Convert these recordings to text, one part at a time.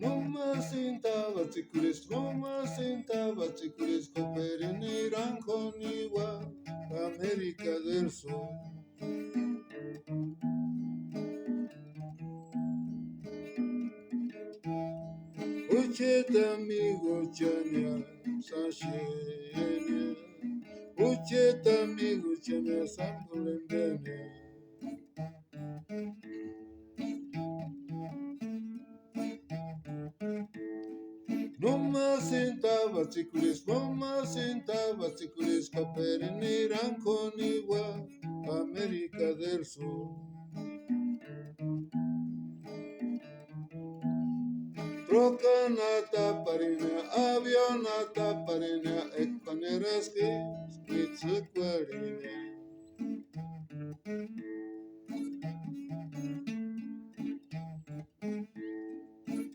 Roma sentaba chikuris, Roma sentaba chikuris, Copernican con igual, América del Sur. Ucheta amigo chania, sashenia. Ucheta amigo chania, sambulembene. Roma sentaba chikuris, Roma sentaba chikuris, Copernican con igual, América del Sur. Trocanata parina, avionata parina, econereski, skitsuquarine.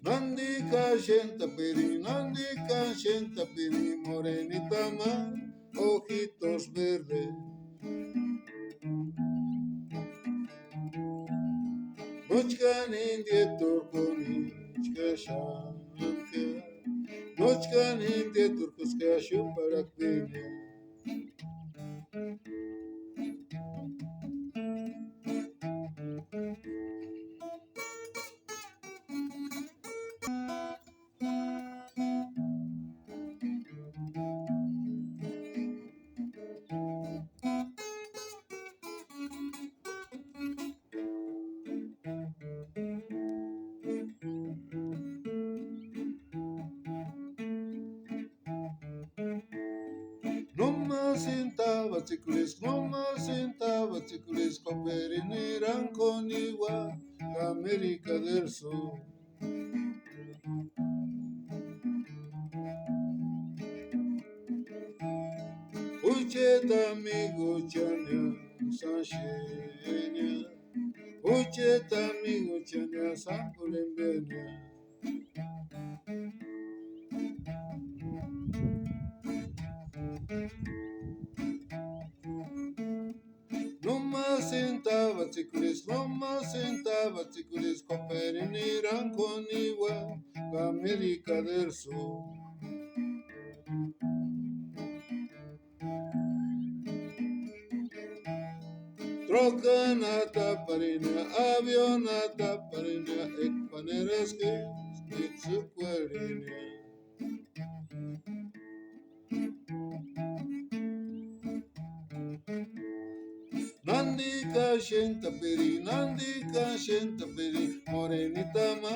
Nandika shenta piri, morenita ma, ojitos verdes. Nochkan indie turconi, chkashanka. Nochkan indie turcoska shuparakvine. Roma sentaba chikulis, Roma sentaba chikulis, Copernican con igual, América del Sur. Ucheta amigo chania, sashenia. Ucheta amigo chania, sambulembenia. Roma sentaba chikulis, Roma sentaba chikulis, Copernican con igual, América del Sur. Trocanata parina, avionata parina, equanereski, skitsuquarine. Nandika shenta peri, morenita ma,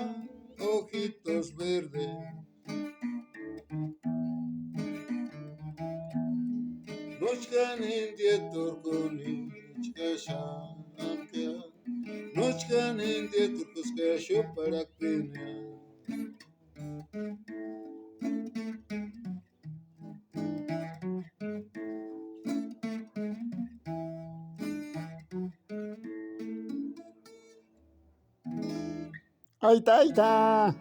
ojitos verdes. Nochkan indie turconi, chkashanka. Nochkan indie turcoska shuparakvine. Ahí está, ahí está.